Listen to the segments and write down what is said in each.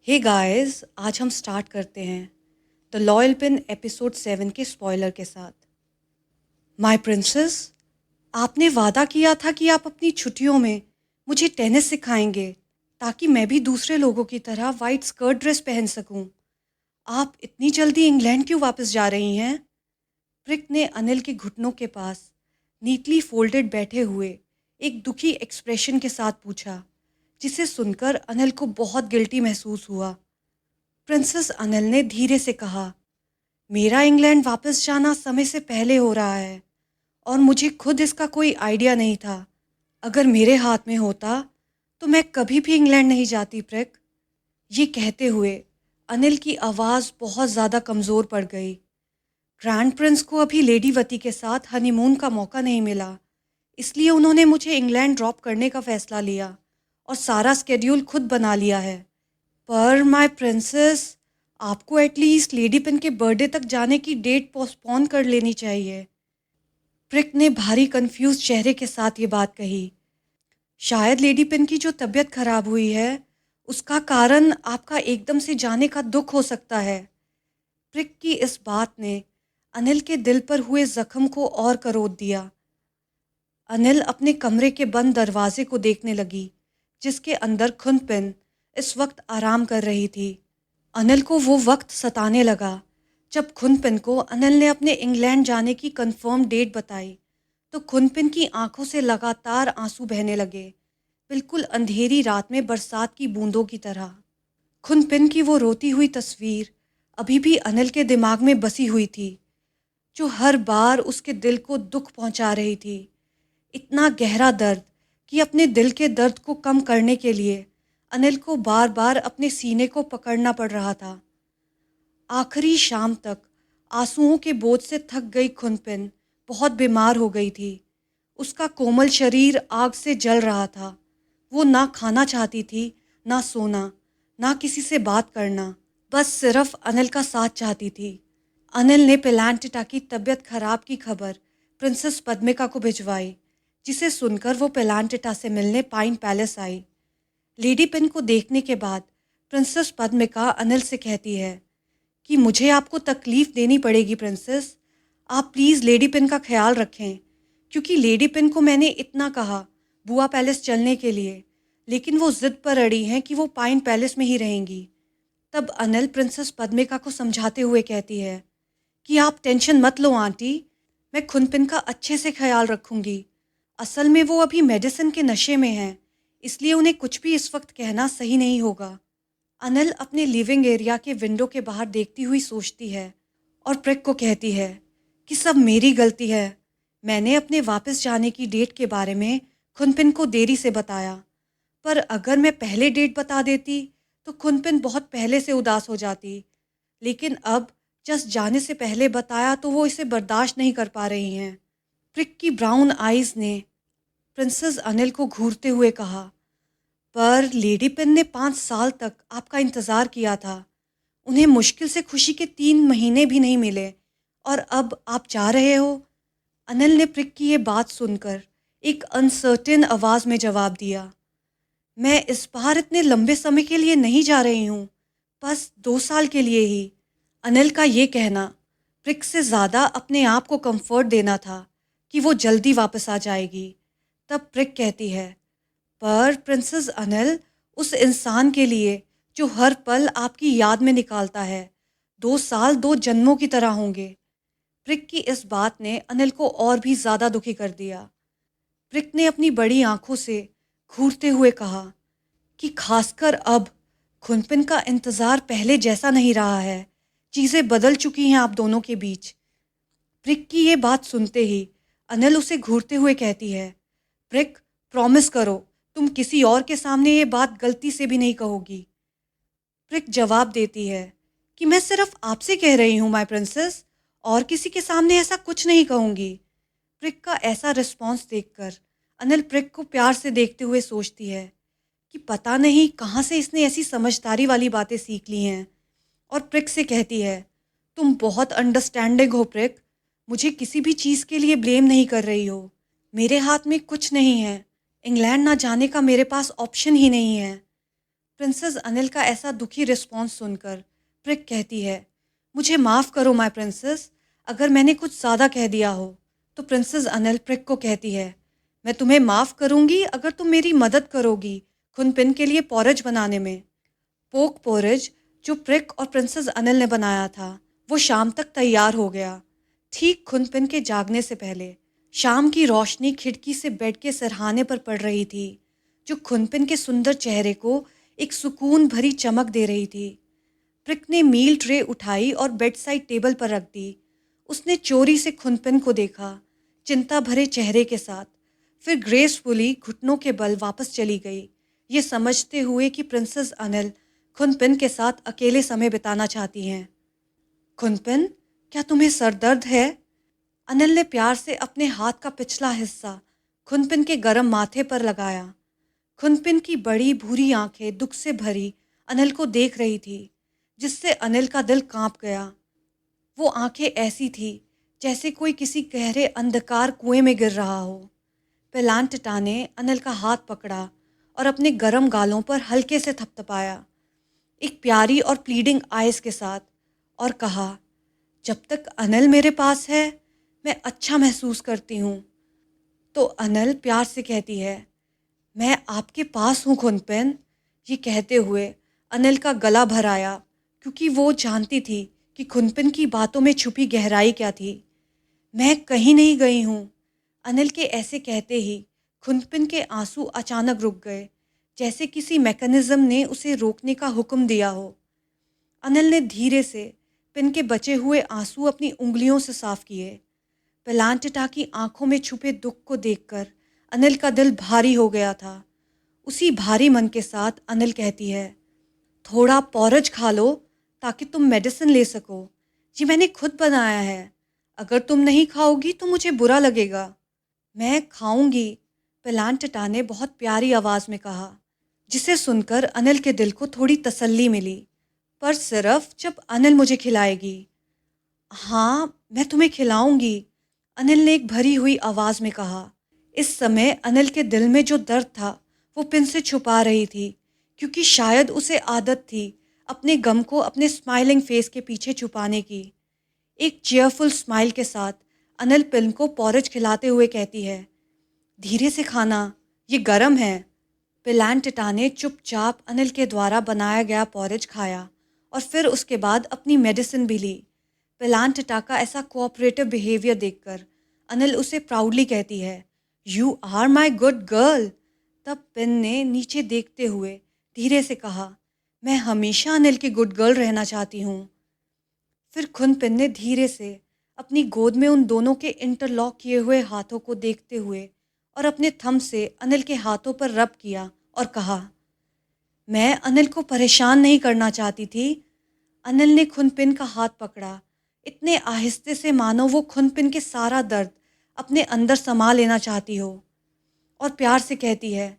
Hey guys, आज हम start करते हैं द लॉयल पिन एपिसोड 7 के स्पॉइलर के साथ। माय प्रिंसेस, आपने वादा किया था कि आप अपनी छुट्टियों में मुझे टेनिस सिखाएंगे ताकि मैं भी दूसरे लोगों की तरह वाइट स्कर्ट ड्रेस पहन सकूं। आप इतनी जल्दी इंग्लैंड क्यों वापस जा रही हैं? प्रिक ने अनिल के घुटनों के पास नीटली फोल्डेड बैठे हुए एक दुखी एक्सप्रेशन के साथ पूछा, जिसे सुनकर अनिल को बहुत गिल्टी महसूस हुआ। प्रिंसेस अनिल ने धीरे से कहा, मेरा इंग्लैंड वापस जाना समय से पहले हो रहा है और मुझे खुद इसका कोई आइडिया नहीं था। अगर मेरे हाथ में होता तो मैं कभी भी इंग्लैंड नहीं जाती प्रिक। ये कहते हुए अनिल की आवाज़ बहुत ज़्यादा कमज़ोर पड़ गई। ग्रैंड प्रिंस को अभी लेडीवती के साथ हनीमून का मौका नहीं मिला, इसलिए उन्होंने मुझे इंग्लैंड ड्रॉप करने का फ़ैसला लिया और सारा स्केड्यूल खुद बना लिया है। पर माय प्रिंसेस, आपको एटलीस्ट लेडी पिन के बर्थडे तक जाने की डेट पोस्टपोन कर लेनी चाहिए। प्रिक ने भारी कंफ्यूज चेहरे के साथ ये बात कही। शायद लेडी पिन की जो तबीयत खराब हुई है उसका कारण आपका एकदम से जाने का दुख हो सकता है। प्रिक की इस बात ने अनिल के दिल पर हुए जख्म को और करोड़ दिया। अनिल अपने कमरे के बंद दरवाजे को देखने लगी, जिसके अंदर खुनपिन इस वक्त आराम कर रही थी। अनिल को वो वक्त सताने लगा जब खुनपिन को अनिल ने अपने इंग्लैंड जाने की कंफर्म डेट बताई तो खुनपिन की आंखों से लगातार आंसू बहने लगे, बिल्कुल अंधेरी रात में बरसात की बूंदों की तरह। खुनपिन की वो रोती हुई तस्वीर अभी भी अनिल के दिमाग में बसी हुई थी, जो हर बार उसके दिल को दुख पहुंचा रही थी। इतना गहरा दर्द कि अपने दिल के दर्द को कम करने के लिए अनिल को बार बार अपने सीने को पकड़ना पड़ रहा था। आखिरी शाम तक आंसुओं के बोझ से थक गई खुनपिन बहुत बीमार हो गई थी। उसका कोमल शरीर आग से जल रहा था। वो ना खाना चाहती थी, ना सोना, ना किसी से बात करना, बस सिर्फ अनिल का साथ चाहती थी। अनिल ने पेलांटिटा की तबीयत खराब की खबर प्रिंसेस पद्मिका को भिजवाई, जिसे सुनकर वो पेलांटिटा से मिलने पाइन पैलेस आई। लेडी पिन को देखने के बाद प्रिंसेस पद्मिका अनिल से कहती है कि मुझे आपको तकलीफ देनी पड़ेगी प्रिंसेस, आप प्लीज़ लेडी पिन का ख्याल रखें, क्योंकि लेडी पिन को मैंने इतना कहा बुआ पैलेस चलने के लिए, लेकिन वो ज़िद पर अड़ी हैं कि वो पाइन पैलेस में ही रहेंगी। तब अनिल प्रिंसेस पद्मिका को समझाते हुए कहती है कि आप टेंशन मत लो आंटी, मैं खुनपिन का अच्छे से ख्याल रखूंगी। असल में वो अभी मेडिसिन के नशे में हैं, इसलिए उन्हें कुछ भी इस वक्त कहना सही नहीं होगा। अनिल अपने लिविंग एरिया के विंडो के बाहर देखती हुई सोचती है और प्रिक को कहती है कि सब मेरी गलती है। मैंने अपने वापस जाने की डेट के बारे में खुनपिन को देरी से बताया, पर अगर मैं पहले डेट बता देती तो खुनपिन बहुत पहले से उदास हो जाती। लेकिन अब जस्ट जाने से पहले बताया तो वो इसे बर्दाश्त नहीं कर पा रही हैं। प्रिक की ब्राउन आइज ने प्रिंसेस अनिल को घूरते हुए कहा, पर लेडी पिन ने 5 साल तक आपका इंतज़ार किया था। उन्हें मुश्किल से खुशी के 3 महीने भी नहीं मिले और अब आप जा रहे हो। अनिल ने प्रिक की ये बात सुनकर एक अनसर्टेन आवाज़ में जवाब दिया, मैं इस बार इतने लंबे समय के लिए नहीं जा रही हूँ, बस 2 साल के लिए ही। अनिल का ये कहना प्रिक से ज़्यादा अपने आप को कंफर्ट देना था कि वो जल्दी वापस आ जाएगी। तब प्रिक कहती है, पर प्रिंसेस अनिल, उस इंसान के लिए जो हर पल आपकी याद में निकालता है, 2 साल 2 जन्मों की तरह होंगे। प्रिक की इस बात ने अनिल को और भी ज्यादा दुखी कर दिया। प्रिक ने अपनी बड़ी आंखों से घूरते हुए कहा कि खासकर अब खुनपिन का इंतजार पहले जैसा नहीं रहा है। चीजें बदल चुकी हैं आप दोनों के बीच। प्रिक की ये बात सुनते ही अनिल उसे घूरते हुए कहती है, प्रिक, प्रॉमिस करो तुम किसी और के सामने ये बात गलती से भी नहीं कहोगी। प्रिक जवाब देती है कि मैं सिर्फ आपसे कह रही हूँ माय प्रिंसेस, और किसी के सामने ऐसा कुछ नहीं कहूँगी। प्रिक का ऐसा रिस्पॉन्स देखकर अनिल प्रिक को प्यार से देखते हुए सोचती है कि पता नहीं कहाँ से इसने ऐसी समझदारी वाली बातें सीख ली हैं, और प्रिक से कहती है, तुम बहुत अंडरस्टैंडिंग हो प्रिक, मुझे किसी भी चीज़ के लिए ब्लेम नहीं कर रही हो। मेरे हाथ में कुछ नहीं है, इंग्लैंड ना जाने का मेरे पास ऑप्शन ही नहीं है। प्रिंसेस अनिल का ऐसा दुखी रिस्पॉन्स सुनकर प्रिक कहती है, मुझे माफ़ करो माय प्रिंसेस, अगर मैंने कुछ ज़्यादा कह दिया हो। तो प्रिंसेस अनिल प्रिक को कहती है, मैं तुम्हें माफ़ करूंगी अगर तुम मेरी मदद करोगी खुनपिन के लिए पॉरेज बनाने में। पोक पोरेज जो प्रिक और प्रिंसेस अनिल ने बनाया था वो शाम तक तैयार हो गया। ठीक खुनपिन के जागने से पहले शाम की रोशनी खिड़की से बेड के सरहाने पर पड़ रही थी, जो खुनपिन के सुंदर चेहरे को एक सुकून भरी चमक दे रही थी। प्रिक ने मील ट्रे उठाई और बेड साइड टेबल पर रख दी। उसने चोरी से खुनपिन को देखा, चिंता भरे चेहरे के साथ, फिर ग्रेसफुली घुटनों के बल वापस चली गई, ये समझते हुए कि प्रिंसेस अनिल खुनपिन के साथ अकेले समय बिताना चाहती हैं। खुनपिन, क्या तुम्हें सर दर्द है? अनिल ने प्यार से अपने हाथ का पिछला हिस्सा खुनपिन के गर्म माथे पर लगाया। खुनपिन की बड़ी भूरी आंखें दुख से भरी अनिल को देख रही थी, जिससे अनिल का दिल कांप गया। वो आंखें ऐसी थी जैसे कोई किसी गहरे अंधकार कुएं में गिर रहा हो। पेलांटटा ने अनिल का हाथ पकड़ा और अपने गर्म गालों पर हल्के से थपथपाया, एक प्यारी और प्लीडिंग आइज के साथ, और कहा, जब तक अनिल मेरे पास है मैं अच्छा महसूस करती हूँ। तो अनिल प्यार से कहती है, मैं आपके पास हूँ खुनपिन। ये कहते हुए अनिल का गला भर आया, क्योंकि वो जानती थी कि खुनपिन की बातों में छुपी गहराई क्या थी। मैं कहीं नहीं गई हूँ। अनिल के ऐसे कहते ही खुनपिन के आंसू अचानक रुक गए, जैसे किसी मैकेनिज्म ने उसे रोकने का हुक्म दिया हो। अनिल ने धीरे से पिन के बचे हुए आंसू अपनी उंगलियों से साफ किए। पेलांटटा की आंखों में छुपे दुख को देखकर अनिल का दिल भारी हो गया था। उसी भारी मन के साथ अनिल कहती है, थोड़ा पॉरेज खा लो ताकि तुम मेडिसिन ले सको। ये मैंने खुद बनाया है। अगर तुम नहीं खाओगी तो मुझे बुरा लगेगा। मैं खाऊंगी, पेलांटटा ने बहुत प्यारी आवाज़ में कहा, जिसे सुनकर अनिल के दिल को थोड़ी तसल्ली मिली। पर सिर्फ जब अनिल मुझे खिलाएगी। हाँ, मैं तुम्हें खिलाऊंगी, अनिल ने एक भरी हुई आवाज़ में कहा। इस समय अनिल के दिल में जो दर्द था वो पिन से छुपा रही थी, क्योंकि शायद उसे आदत थी अपने गम को अपने स्माइलिंग फेस के पीछे छुपाने की। एक चेयरफुल स्माइल के साथ अनिल पिन को पॉरेज खिलाते हुए कहती है, धीरे से खाना, ये गरम है। पेलांटटा ने चुपचाप अनिल के द्वारा बनाया गया पॉरेज खाया और फिर उसके बाद अपनी मेडिसिन भी ली। पेलांटटा का ऐसा कोऑपरेटिव बिहेवियर देखकर अनिल उसे प्राउडली कहती है, you are my good girl. तब पिन ने नीचे देखते हुए धीरे से कहा, मैं हमेशा अनिल की गुड गर्ल रहना चाहती हूँ। फिर खुनपिन ने धीरे से अपनी गोद में उन दोनों के इंटरलॉक किए हुए हाथों को देखते हुए और अपने थंब से अनिल के हाथों पर रब किया और कहा, मैं अनिल को परेशान नहीं करना चाहती थी। अनिल ने खुनपिन का हाथ पकड़ा, इतने आहिस्ते से मानो वो खुनपिन के सारा दर्द अपने अंदर समा लेना चाहती हो, और प्यार से कहती है,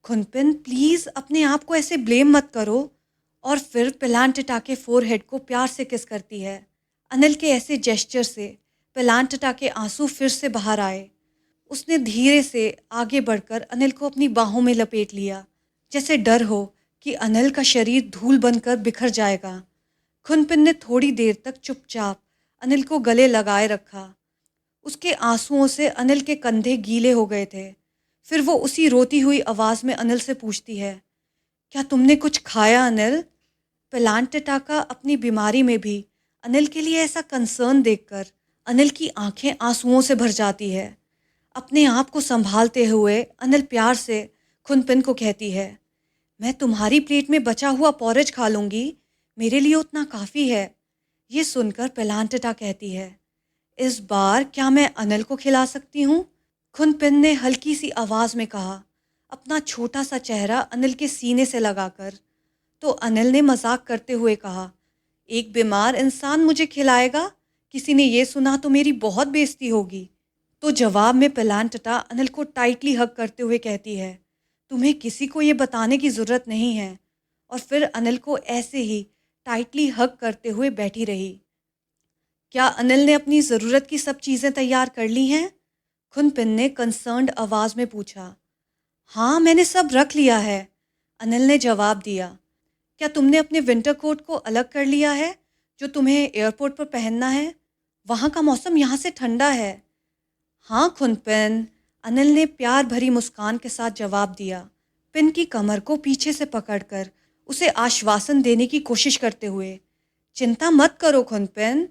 खुनपिन प्लीज़ अपने आप को ऐसे ब्लेम मत करो। और फिर पेलांटटा के फोरहेड को प्यार से किस करती है। अनिल के ऐसे जेस्चर से पेलांटटा के आंसू फिर से बाहर आए। उसने धीरे से आगे बढ़कर अनिल को अपनी बाहों में लपेट लिया, जैसे डर हो कि अनिल का शरीर धूल बनकर बिखर जाएगा। खुनपिन ने थोड़ी देर तक चुपचाप अनिल को गले लगाए रखा। उसके आंसुओं से अनिल के कंधे गीले हो गए थे। फिर वो उसी रोती हुई आवाज़ में अनिल से पूछती है, क्या तुमने कुछ खाया अनिल? पेलांटटा का अपनी बीमारी में भी अनिल के लिए ऐसा कंसर्न देखकर अनिल की आंखें आंसुओं से भर जाती है। अपने आप को संभालते हुए अनिल प्यार से खुनपिन को कहती है, मैं तुम्हारी प्लेट में बचा हुआ पॉरेज खा लूँगी, मेरे लिए उतना काफ़ी है। ये सुनकर पेलांटटा कहती है, इस बार क्या मैं अनिल को खिला सकती हूँ? खुनपिन ने हल्की सी आवाज़ में कहा, अपना छोटा सा चेहरा अनिल के सीने से लगाकर। तो अनिल ने मजाक करते हुए कहा, एक बीमार इंसान मुझे खिलाएगा? किसी ने ये सुना तो मेरी बहुत बेइज्जती होगी। तो जवाब में पेलांटटा अनिल को टाइटली हग करते हुए कहती है, तुम्हें किसी को ये बताने की ज़रूरत नहीं है। और फिर अनिल को ऐसे ही टाइटली हग करते हुए बैठी रही। क्या अनिल ने अपनी ज़रूरत की सब चीज़ें तैयार कर ली हैं? खुनपिन ने कंसर्न्ड आवाज़ में पूछा। हाँ, मैंने सब रख लिया है, अनिल ने जवाब दिया। क्या तुमने अपने विंटर कोट को अलग कर लिया है जो तुम्हें एयरपोर्ट पर पहनना है? वहाँ का मौसम यहाँ से ठंडा है। हाँ खुनपिन, अनिल ने प्यार भरी मुस्कान के साथ जवाब दिया, पिन की कमर को पीछे से पकड़कर उसे आश्वासन देने की कोशिश करते हुए। चिंता मत करो खुनपिन।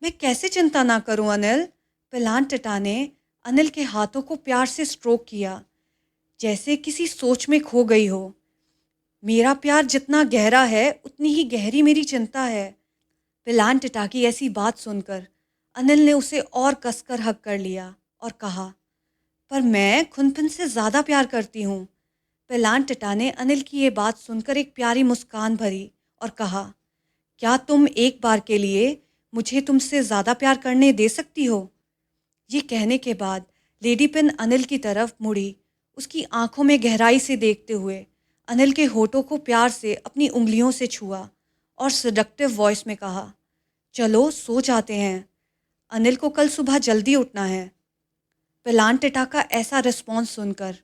मैं कैसे चिंता ना करूं अनिल? पिलांटिटा ने अनिल के हाथों को प्यार से स्ट्रोक किया, जैसे किसी सोच में खो गई हो। मेरा प्यार जितना गहरा है उतनी ही गहरी मेरी चिंता है। पिलांटिटा की ऐसी बात सुनकर अनिल ने उसे और कसकर हक कर लिया और कहा, पर मैं खुनपिन से ज़्यादा प्यार करती हूँ। पिलांटिटा ने अनिल की ये बात सुनकर एक प्यारी मुस्कान भरी और कहा, क्या तुम एक बार के लिए मुझे तुमसे ज़्यादा प्यार करने दे सकती हो? ये कहने के बाद लेडी पिन अनिल की तरफ मुड़ी। उसकी आंखों में गहराई से देखते हुए अनिल के होठों को प्यार से अपनी उंगलियों से छुआ और सडक्टिव वॉइस में कहा, चलो सो जाते हैं, अनिल को कल सुबह जल्दी उठना है। पिलांटिटा का ऐसा रिस्पॉन्स सुनकर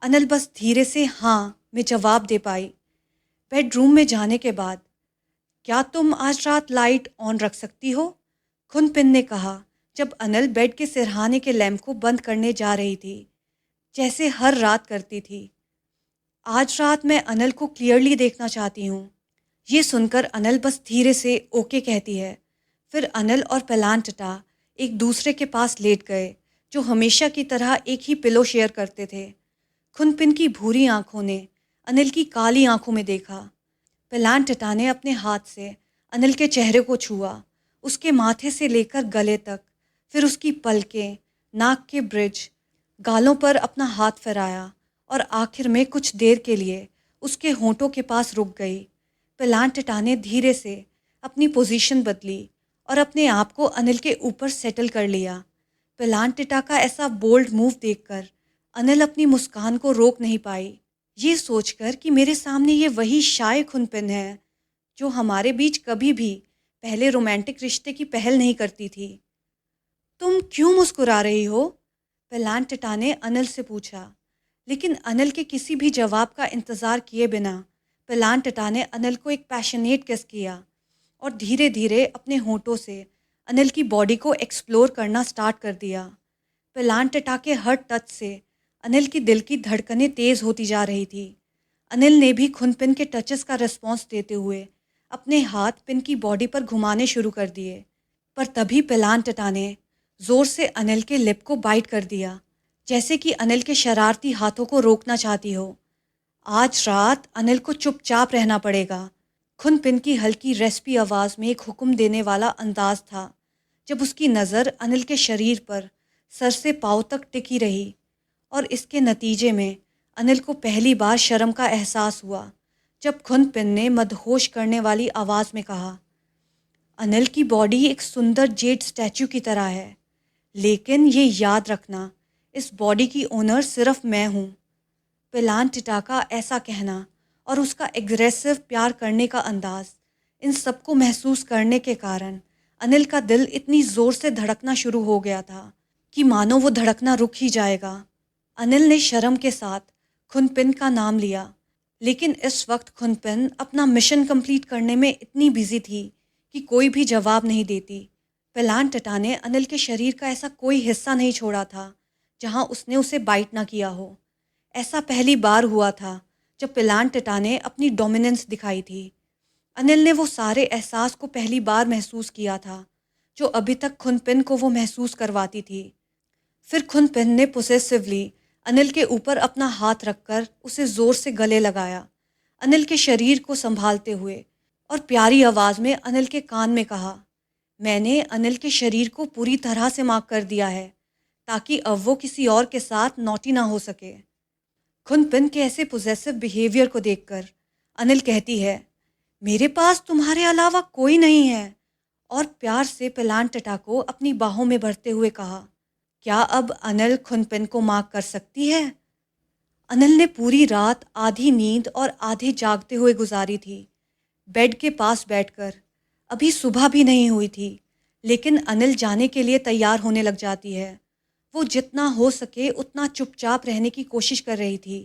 अनिल बस धीरे से हाँ में जवाब दे पाई। बेडरूम में जाने के बाद, क्या तुम आज रात लाइट ऑन रख सकती हो? खुनपिन ने कहा जब अनिल बेड के सिरहाने के लैंप को बंद करने जा रही थी, जैसे हर रात करती थी। आज रात मैं अनिल को क्लियरली देखना चाहती हूँ। ये सुनकर अनिल बस धीरे से ओके कहती है। फिर अनिल और पिलांटिटा एक दूसरे के पास लेट गए, जो हमेशा की तरह एक ही पिलो शेयर करते थे। खुनपिन की भूरी आंखों ने अनिल की काली आंखों में देखा। पिलांटिटा ने अपने हाथ से अनिल के चेहरे को छुआ, उसके माथे से लेकर गले तक, फिर उसकी पलकें, नाक के ब्रिज, गालों पर अपना हाथ फहराया और आखिर में कुछ देर के लिए उसके होंठों के पास रुक गई। पिलांटिटा ने धीरे से अपनी पोजीशन बदली और अपने आप को अनिल के ऊपर सेटल कर लिया। पिलांटिटा का ऐसा बोल्ड मूव देखकर अनिल अपनी मुस्कान को रोक नहीं पाई, ये सोचकर कि मेरे सामने ये वही शाय खुनपिन है जो हमारे बीच कभी भी पहले रोमांटिक रिश्ते की पहल नहीं करती थी। तुम क्यों मुस्कुरा रही हो? पिलांटिटा ने अनिल से पूछा, लेकिन अनिल के किसी भी जवाब का इंतज़ार किए बिना पिलांटिटा ने अनिल को एक पैशनेट किस किया और धीरे धीरे अपने होंठों से अनिल की बॉडी को एक्सप्लोर करना स्टार्ट कर दिया। पिलांटिटा के हर टच से अनिल की दिल की धड़कनें तेज़ होती जा रही थी। अनिल ने भी खुनपिन के टचेस का रिस्पॉन्स देते हुए अपने हाथ पिन की बॉडी पर घुमाने शुरू कर दिए, पर तभी पिलांटिटा ने ज़ोर से अनिल के लिप को बाइट कर दिया, जैसे कि अनिल के शरारती हाथों को रोकना चाहती हो। आज रात अनिल को चुपचाप रहना पड़ेगा। खुनपिन की हल्की रेस्पी आवाज़ में एक हुक्म देने वाला अंदाज था, जब उसकी नज़र अनिल के शरीर पर सर से पाँव तक टिकी रही और इसके नतीजे में अनिल को पहली बार शर्म का एहसास हुआ जब खुनपिन ने मदहोश करने वाली आवाज़ में कहा, अनिल की बॉडी एक सुंदर जेड स्टैचू की तरह है, लेकिन ये याद रखना, इस बॉडी की ओनर सिर्फ मैं हूँ। पिलांटिटा का ऐसा कहना और उसका एग्रेसिव प्यार करने का अंदाज, इन सबको महसूस करने के कारण अनिल का दिल इतनी ज़ोर से धड़कना शुरू हो गया था कि मानो वो धड़कना रुक ही जाएगा। अनिल ने शर्म के साथ खुनपिन का नाम लिया, लेकिन इस वक्त खुनपिन अपना मिशन कंप्लीट करने में इतनी बिजी थी कि कोई भी जवाब नहीं देती। पिलांटिटा ने अनिल के शरीर का ऐसा कोई हिस्सा नहीं छोड़ा था जहां उसने उसे बाइट ना किया हो। ऐसा पहली बार हुआ था जब पिलांटिटा ने अपनी डोमिनेंस दिखाई थी। अनिल ने वो सारे एहसास को पहली बार महसूस किया था जो अभी तक खुनपिन को वो महसूस करवाती थी। फिर खुनपिन ने पोसेसिवली अनिल के ऊपर अपना हाथ रखकर उसे ज़ोर से गले लगाया, अनिल के शरीर को संभालते हुए, और प्यारी आवाज़ में अनिल के कान में कहा, मैंने अनिल के शरीर को पूरी तरह से मार्क कर दिया है ताकि अब वो किसी और के साथ नॉटी ना हो सके। खुनपिन के ऐसे पोजेसिव बिहेवियर को देखकर अनिल कहती है, मेरे पास तुम्हारे अलावा कोई नहीं है, और प्यार से पिलांटिटा को अपनी बाहों में भरते हुए कहा, क्या अब अनिल खुनपिन को मार्क कर सकती है? अनिल ने पूरी रात आधी नींद और आधे जागते हुए गुजारी थी, बेड के पास बैठकर। अभी सुबह भी नहीं हुई थी, लेकिन अनिल जाने के लिए तैयार होने लग जाती है। वो जितना हो सके उतना चुपचाप रहने की कोशिश कर रही थी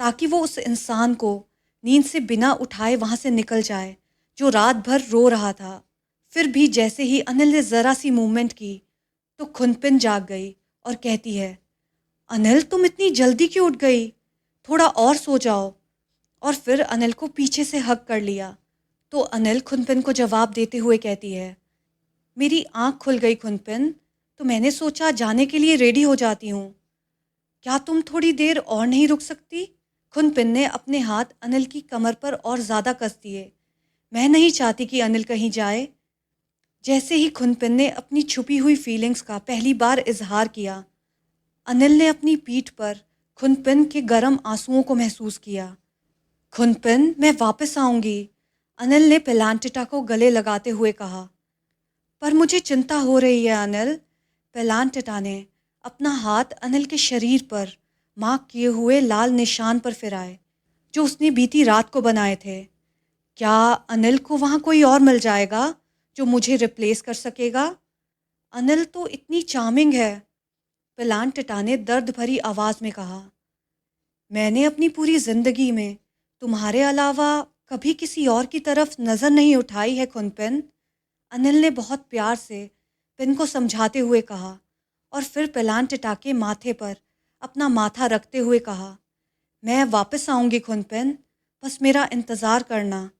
ताकि वो उस इंसान को नींद से बिना उठाए वहाँ से निकल जाए, जो रात भर रो रहा था। फिर भी जैसे ही अनिल ने ज़रा सी मूवमेंट की, तो खुनपिन जाग गई और कहती है, अनिल तुम इतनी जल्दी क्यों उठ गई? थोड़ा और सो जाओ। और फिर अनिल को पीछे से हग कर लिया। तो अनिल खुनपिन को जवाब देते हुए कहती है, मेरी आँख खुल गई खुनपिन, तो मैंने सोचा जाने के लिए रेडी हो जाती हूँ। क्या तुम थोड़ी देर और नहीं रुक सकती? खुनपिन ने अपने हाथ अनिल की कमर पर और ज़्यादा कस दिए। मैं नहीं चाहती कि अनिल कहीं जाए। जैसे ही खुनपिन ने अपनी छुपी हुई फीलिंग्स का पहली बार इजहार किया, अनिल ने अपनी पीठ पर खुनपिन के गर्म आंसुओं को महसूस किया। खुनपिन, मैं वापस आऊंगी, अनिल ने पेलांटिटा को गले लगाते हुए कहा। पर मुझे चिंता हो रही है अनिल। पेलांटिटा ने अपना हाथ अनिल के शरीर पर मार्क किए हुए लाल निशान पर फिराए, जो उसने बीती रात को बनाए थे। क्या अनिल को वहाँ कोई और मिल जाएगा जो मुझे रिप्लेस कर सकेगा? अनिल तो इतनी चार्मिंग है, पेलांटिटा ने दर्द भरी आवाज़ में कहा। मैंने अपनी पूरी ज़िंदगी में तुम्हारे अलावा कभी किसी और की तरफ नज़र नहीं उठाई है खुनपिन, अनिल ने बहुत प्यार से पिन को समझाते हुए कहा। और फिर पेलांटिटा के माथे पर अपना माथा रखते हुए कहा, मैं वापस आऊंगी खुनपिन, बस मेरा इंतज़ार करना।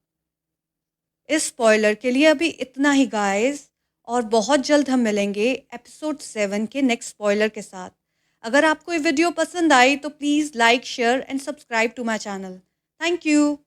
इस स्पॉइलर के लिए अभी इतना ही गाइस, और बहुत जल्द हम मिलेंगे एपिसोड 7 के नेक्स्ट स्पॉइलर के साथ। अगर आपको ये वीडियो पसंद आई तो please like share and subscribe to my channel. Thank you.